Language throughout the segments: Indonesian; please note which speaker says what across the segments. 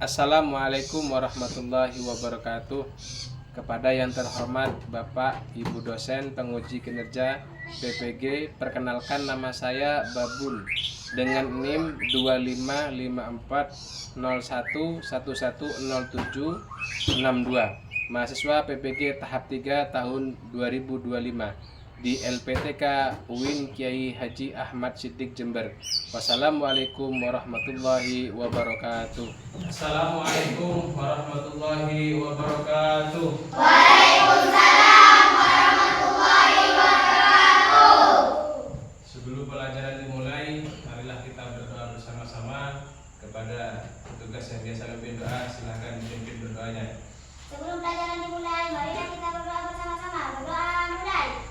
Speaker 1: Assalamualaikum warahmatullahi wabarakatuh. Kepada yang terhormat Bapak Ibu dosen penguji kinerja PPG, perkenalkan nama saya Babun dengan NIM 255401110762, mahasiswa PPG tahap 3 tahun 2025 di LPTK UIN Kiai Haji Ahmad Siddiq Jember. Wassalamualaikum warahmatullahi wabarakatuh.
Speaker 2: Assalamualaikum warahmatullahi wabarakatuh.
Speaker 3: Waalaikumsalam warahmatullahi wabarakatuh.
Speaker 2: Sebelum pelajaran dimulai, marilah kita berdoa bersama-sama kepada petugas yang biasa memimpin doa. Silakan dipimpin berdoanya.
Speaker 3: Sebelum pelajaran dimulai, marilah kita berdoa bersama-sama. Berdoa mulai.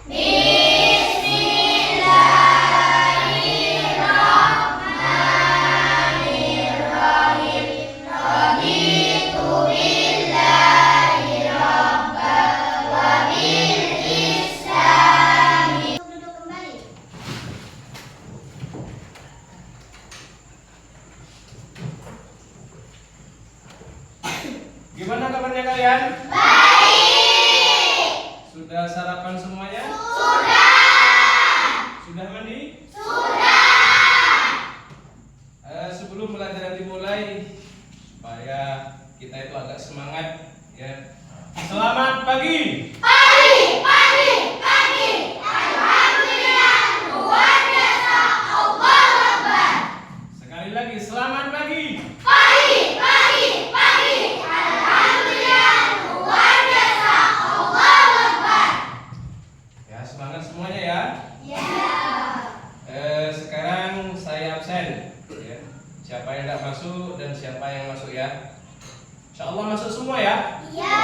Speaker 2: Gimana kabarnya kalian?
Speaker 3: Baik.
Speaker 2: Sudah sarapan semuanya?
Speaker 3: Sudah.
Speaker 2: Sudah mandi?
Speaker 3: Sudah.
Speaker 2: Sebelum pelajaran dimulai, supaya kita itu agak semangat, ya. Selamat pagi.
Speaker 3: Pagi, pagi, pagi. Alhamdulillah, luar biasa. Allahu Akbar.
Speaker 2: Sekali lagi, selamat pagi.
Speaker 3: Pagi, pagi, pagi. Alhamdulillah, luar biasa. Allahu Akbar.
Speaker 2: Ya, semangat semuanya ya.
Speaker 3: Ya.
Speaker 2: Sekarang saya absen, ya. Siapa yang tidak masuk dan siapa yang masuk ya? Insya Allah masuk semua ya.
Speaker 3: Ya.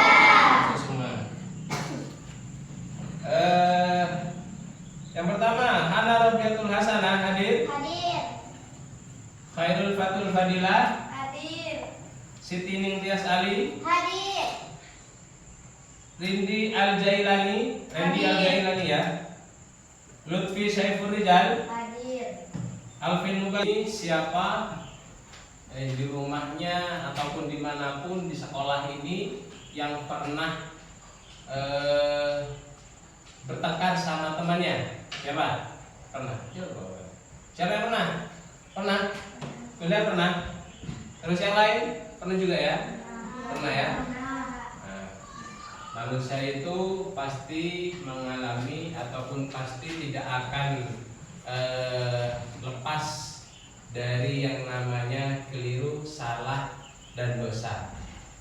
Speaker 2: Masuk semua. Yang pertama, Hana Robiatul Hasanah hadir.
Speaker 3: Hadir.
Speaker 2: Khairul Fatul Fadilah,
Speaker 3: Hadir.
Speaker 2: Siti Ningtyas Ali,
Speaker 3: Hadir.
Speaker 2: Rindi Al-Jailani, ya. Lutfi Saifur Rijal,
Speaker 3: Hadir.
Speaker 2: Alvin Mugani. Siapa di rumahnya ataupun dimanapun di sekolah ini yang pernah bertengkar sama temannya? Siapa? Pernah? Siapa yang pernah? Pernah? Kalian pernah? Terus yang lain? Pernah juga ya? Pernah ya? Nah, manusia itu pasti mengalami ataupun pasti tidak akan lepas dari yang namanya keliru, salah, dan dosa.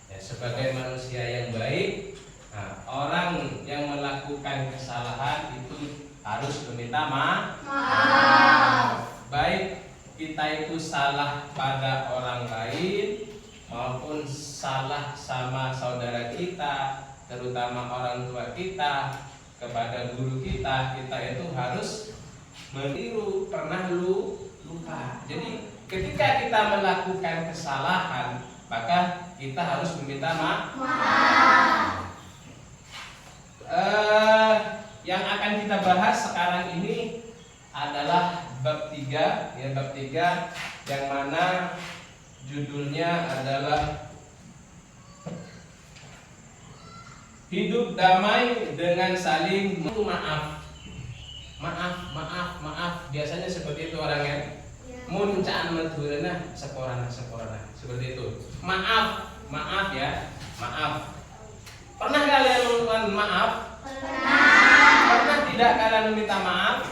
Speaker 2: Ya, sebagai manusia yang baik, nah, orang yang melakukan kesalahan itu harus meminta maaf. Baik kita itu salah pada orang lain maupun salah sama saudara kita, terutama orang tua kita, kepada guru kita itu harus meniru, pernah lupa. Jadi ketika kita melakukan kesalahan, maka kita harus meminta maaf. Yang akan kita bahas sekarang ini adalah bab 3, ya, bab 3 yang mana judulnya adalah hidup damai dengan saling maaf. Maaf. Biasanya seperti itu orangnya. Muncaan madhurana seporana. Seperti itu. Maaf ya. Maaf. Pernah kalian melakukan maaf? Pernah tidak kalian meminta maaf?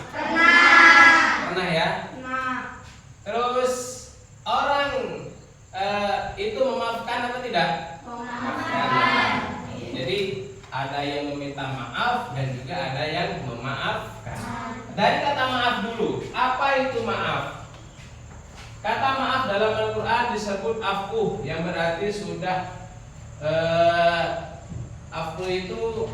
Speaker 2: Pernah ya? Terus orang itu memaafkan atau tidak? Jadi ada yang meminta maaf dan juga ada yang memaafkan. Dari kata maaf dulu, apa itu maaf? Kata maaf dalam Al-Quran disebut afu, yang berarti sudah afu itu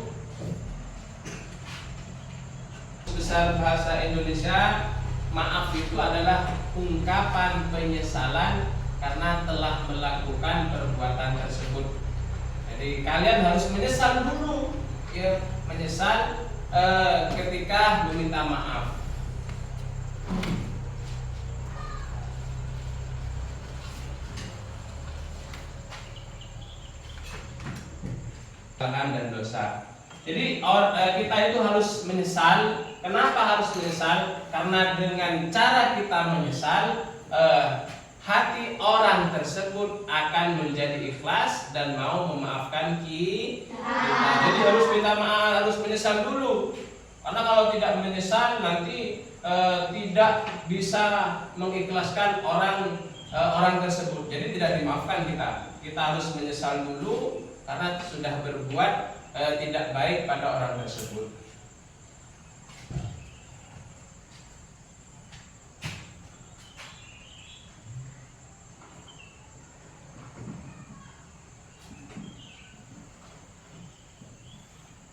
Speaker 2: besar bahasa Indonesia. Maaf itu adalah ungkapan penyesalan karena telah melakukan perbuatan tersebut. Jadi kalian harus menyesal dulu, ya, menyesal ketika meminta maaf. kesalahan dan dosa. Jadi kita itu harus menyesal. Kenapa harus menyesal? Karena dengan cara kita menyesal, hati orang tersebut akan menjadi ikhlas dan mau memaafkan kita. Jadi harus minta maaf, harus menyesal dulu. Karena kalau tidak menyesal nanti tidak bisa mengikhlaskan orang tersebut. Jadi tidak dimaafkan kita. Kita harus menyesal dulu karena sudah berbuat tidak baik pada orang tersebut.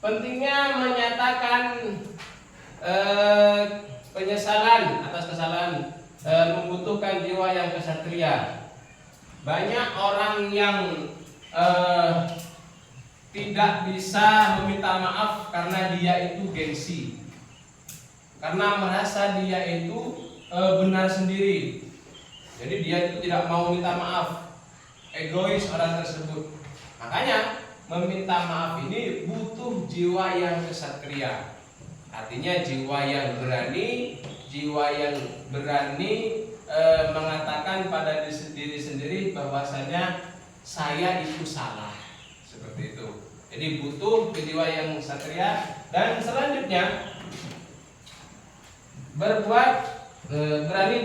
Speaker 2: Pentingnya menyatakan penyesalan atas kesalahan membutuhkan jiwa yang kesatria. Banyak orang yang tidak bisa meminta maaf karena dia itu gengsi, karena merasa dia itu benar sendiri. Jadi dia itu tidak mau minta maaf, egois orang tersebut. Makanya meminta maaf ini butuh jiwa yang kesatria. Artinya jiwa yang berani, mengatakan pada diri sendiri bahwasanya saya itu salah. Seperti itu. Jadi butuh jiwa yang satria. Dan selanjutnya berani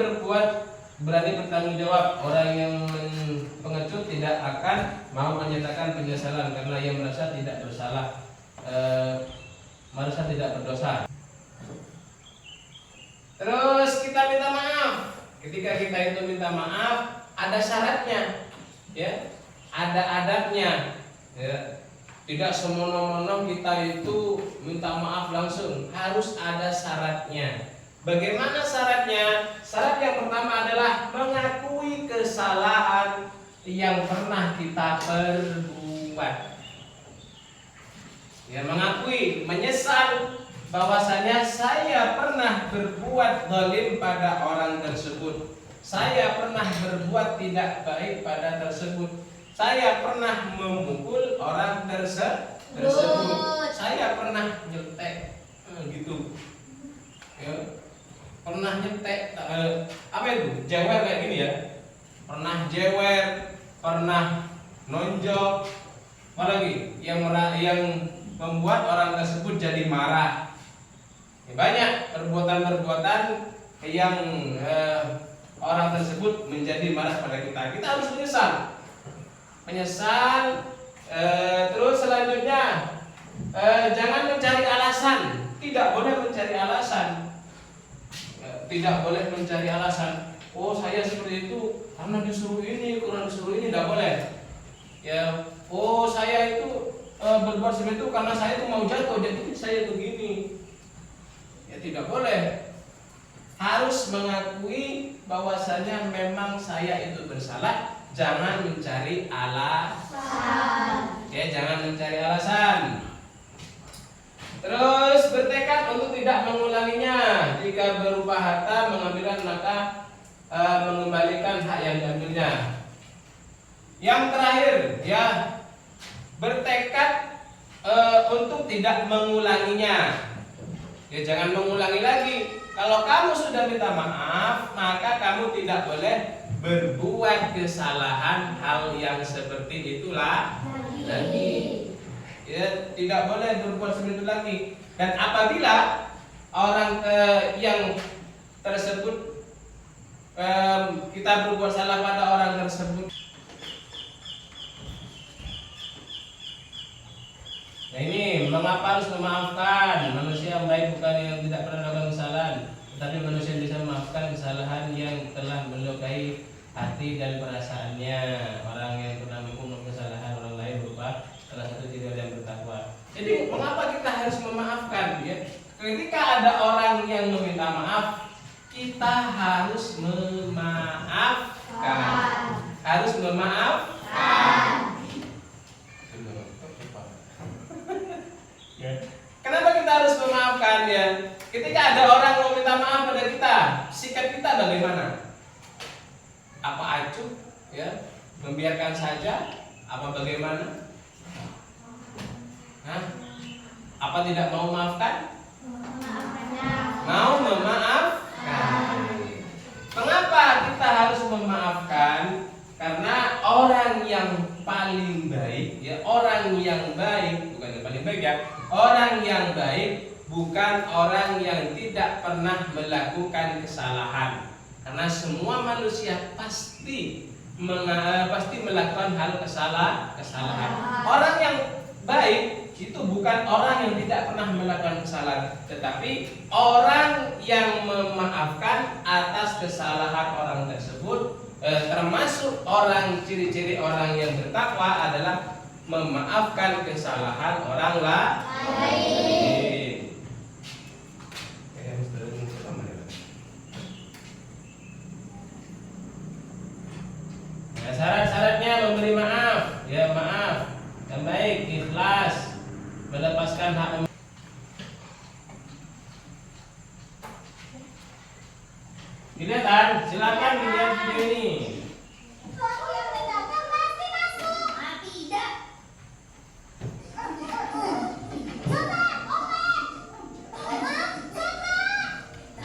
Speaker 2: bertanggung jawab. Orang yang pengecut tidak akan mau menyatakan penyesalan karena ia merasa tidak bersalah, merasa tidak berdosa. Terus kita minta maaf. Ketika kita itu minta maaf, ada syaratnya, ya, ada adabnya. Ya, tidak semono-mono kita itu minta maaf langsung, harus ada syaratnya. Bagaimana syaratnya? Syarat yang pertama adalah mengakui kesalahan yang pernah kita perbuat. Ya, mengakui, menyesal bahwasanya saya pernah berbuat zalim pada orang tersebut. Saya pernah berbuat tidak baik pada tersebut. Saya pernah memukul orang tersebut. Saya pernah nyetek, gitu. Ya, pernah nyetek, apa itu? Jewer kayak gini ya. Pernah jewer, pernah nonjok, apalagi yang membuat orang tersebut jadi marah. Ya, banyak perbuatan-perbuatan yang orang tersebut menjadi marah pada kita. Kita harus menyesal. Terus selanjutnya jangan mencari alasan. Tidak boleh mencari alasan. Tidak boleh mencari alasan. Oh, saya seperti itu karena disuruh ini, tidak boleh. Ya, oh, saya itu berbuat seperti itu karena saya itu mau jatuh, jadi saya begini. Ya, tidak boleh. Harus mengakui bahwasanya memang saya itu bersalah. Jangan mencari alasan. Ya, jangan mencari alasan. Terus bertekad untuk tidak mengulanginya. Jika berupa harta mengambilkan, maka mengembalikan hak yang diambilnya. Yang terakhir, ya, bertekad untuk tidak mengulanginya. Ya, jangan mengulangi lagi. Kalau kamu sudah minta maaf, maka kamu tidak boleh berbuat kesalahan hal yang seperti itulah lagi. Ya, tidak boleh berbuat seperti itu lagi. Dan apabila orang yang tersebut kita berbuat salah pada orang tersebut, nah ini mengapa harus memaafkan? Manusia yang baik bukan yang tidak pernah melakukan kesalahan, tetapi manusia yang bisa memaafkan kesalahan yang telah melukai hati dan perasaannya. Orang yang pernah membuat kesalahan orang lain berupa salah satu ciri yang bertakwa. Jadi mengapa kita harus memaafkan? Ya, ketika ada orang yang meminta maaf, kita harus memaafkan. Harus memaafkan. Kenapa kita harus memaafkan, ya? Ketika ada orang yang meminta maaf pada kita, sikap kita bagaimana? Apa acuh, ya? Membiarkan saja? Apa bagaimana? tidak mau memaafkan?
Speaker 3: Memaafkannya.
Speaker 2: Mau memaafkan. Mengapa kita harus memaafkan? Karena orang yang paling baik, ya orang yang baik, bukan yang paling baik ya, orang yang baik bukan orang yang tidak pernah melakukan kesalahan. Karena semua manusia pasti melakukan hal kesalahan. Orang yang baik itu bukan orang yang tidak pernah melakukan kesalahan, tetapi orang yang memaafkan atas kesalahan orang tersebut. Termasuk orang, ciri-ciri orang yang bertakwa adalah memaafkan kesalahan orang lain. Nah, syarat-syaratnya memberi maaf, ya maaf yang baik, ikhlas, melepaskan hak. Dilihat, silakan dilihat video ini.
Speaker 3: Aku yang mendagang pasti masuk. Tidak. Coba, Omen. Coba.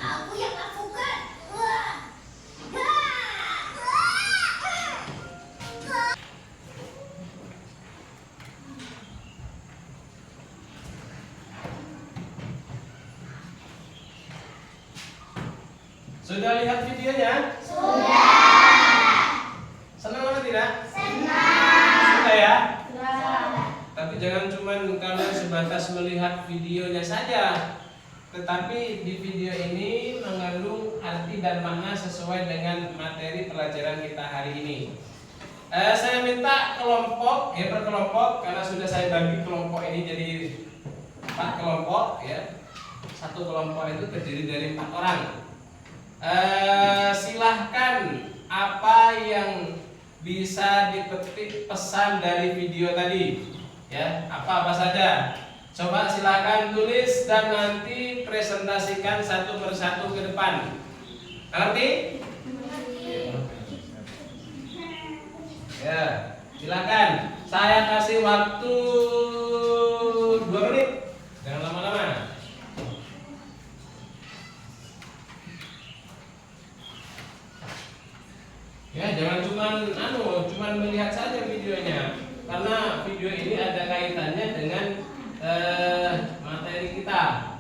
Speaker 3: Aku yang lakukan.
Speaker 2: Sudah lihat videonya?
Speaker 3: Sudah.
Speaker 2: Senang apa tidak?
Speaker 3: Senang.
Speaker 2: Sudah ya?
Speaker 3: Sudah.
Speaker 2: Tapi jangan cuma kalian sebatas melihat videonya saja, tetapi di video ini mengandung arti dan makna sesuai dengan materi pelajaran kita hari ini. Saya minta kelompok, ya berkelompok, karena sudah saya bagi kelompok ini jadi 4 kelompok, ya. Satu kelompok itu terdiri dari 4 orang. Silahkan apa yang bisa dipetik pesan dari video tadi, ya apa saja. Coba silahkan tulis dan nanti presentasikan satu persatu ke depan. Ngerti? Ya, silakan. Saya kasih waktu 2 menit. Jangan lama-lama. Ya, jangan cuman melihat saja videonya, karena video ini ada kaitannya dengan materi kita.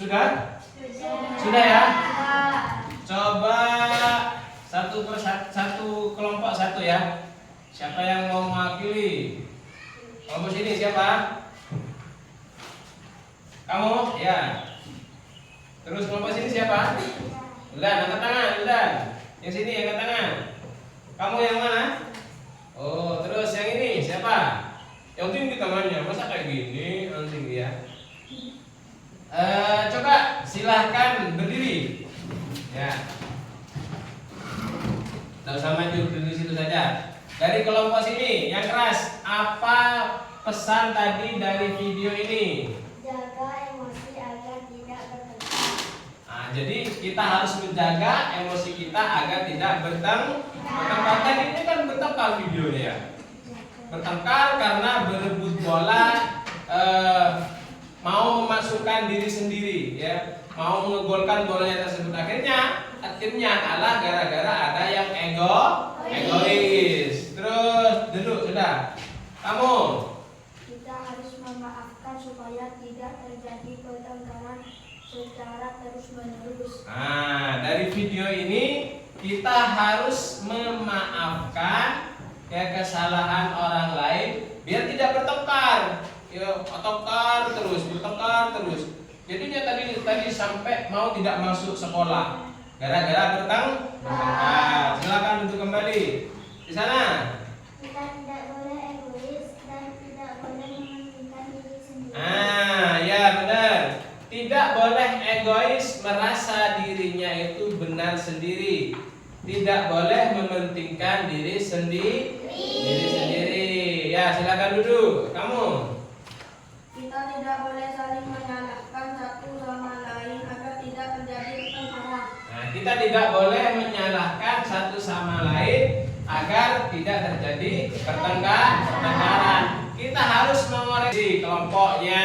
Speaker 2: Sudah? Sudah ya? Coba satu kelompok satu ya. Siapa yang mau mewakili? Kelompok sini siapa? Kamu? Ya. Terus kelompok sini siapa? Ulan, angkat tangan, Ulan. Yang sini angkat tangan. Kamu yang mana? Oh, terus yang ini siapa? Yang tinggi tangannya, masa kayak gini? Yang tinggi ya. Coba silahkan berdiri. Ya. Tidak usah maju, berdiri situ saja. Dari kelompok sini yang keras, apa pesan tadi dari video ini?
Speaker 3: Jaga emosi agar tidak bertengkar.
Speaker 2: Nah, jadi kita harus menjaga emosi kita agar tidak bertengkar. Dan ini kan bertengkar videonya ya. Bertengkar karena berebut bola, mau memasukkan diri sendiri, ya, mau mengegolkan bolanya tersebut. Akhirnya kalah gara-gara ada yang egois. Terus duduk sudah. Kamu
Speaker 3: Kita harus memaafkan supaya tidak terjadi pertengkaran secara terus-menerus.
Speaker 2: Nah, dari video ini kita harus memaafkan ya kesalahan orang lain biar tidak bertengkar. Ya, bertengkar terus. Jadinya tadi sampai mau tidak masuk sekolah gara-gara bertengkar. Silakan duduk kembali. Di sana.
Speaker 3: Kita tidak boleh egois dan tidak boleh mementingkan diri sendiri.
Speaker 2: Ya benar. Tidak boleh egois merasa dirinya itu benar sendiri. Tidak boleh mementingkan diri sendiri. Ya, silakan duduk. Kamu.
Speaker 4: Kita tidak boleh saling menyalahkan satu sama lain agar tidak terjadi pertengkaran.
Speaker 2: Nah, kita tidak boleh menyalahkan satu sama lain agar tidak terjadi pertengkaran. Kita harus mengoreksi kelompoknya.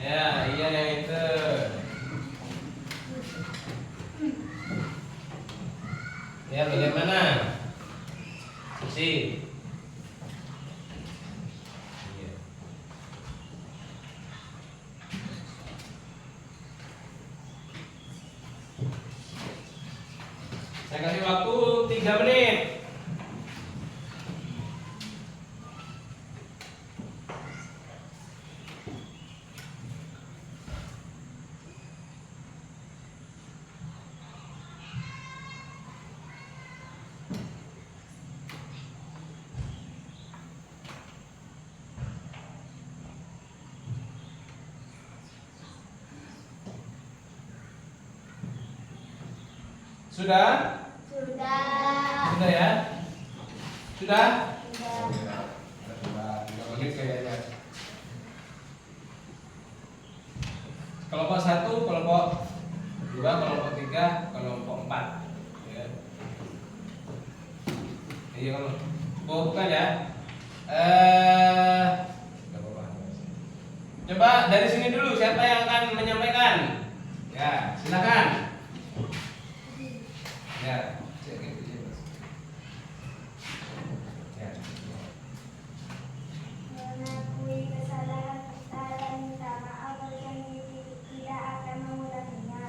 Speaker 2: Ya, iya yang itu. Ya, bagaimana? Susi. Iya. Saya kasih waktu 3 menit. Sudah?
Speaker 3: Sudah.
Speaker 2: Sudah ya? Sudah?
Speaker 3: Sudah.
Speaker 2: 3 menit kayaknya. Kelompok 1, kelompok 2, kelompok 3, kelompok 4. Ya. Iya kalau bukan ya. Nggak apa-apa. Coba dari sini dulu siapa yang akan menyampaikan? Ya, silakan. Ya, cek gitu ya, Mas. Ya.
Speaker 3: Mengakui kesalahan kita dan minta maaf dan tidak akan mengulanginya.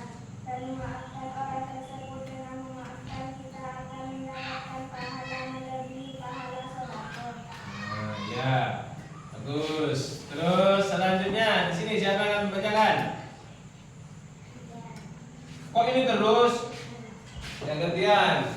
Speaker 3: Dan memaafkan orang tersebut dengan memaafkan kita akan mendapatkan pahala melebihi pahala sedekah.
Speaker 2: Nah, ya. Bagus. Terus selanjutnya di sini siapa yang akan membacakan? Kok ini terus? Yang gantian.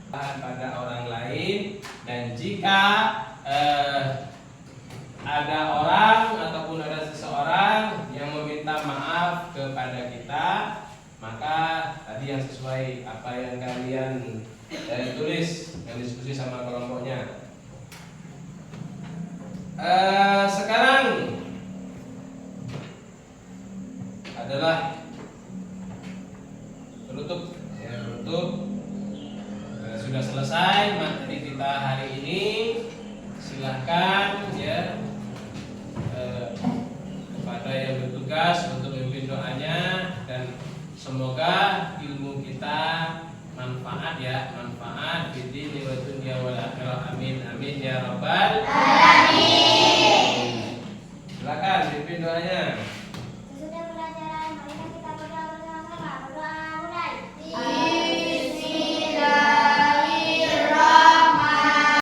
Speaker 2: Pada orang lain, dan jika ada orang ataupun ada seseorang yang meminta maaf kepada kita, maka tadi yang sesuai apa yang kalian tulis yang diskusi sama kelompoknya. Sekarang adalah penutup ya, penutup. Sudah selesai materi kita hari ini. Silahkan ya kepada yang bertugas untuk memimpin doanya, dan semoga ilmu kita manfaat ya, manfaat di dini wa dunya wal akhirah. Amin amin ya rabbal alamin. Silakan pimpin doanya.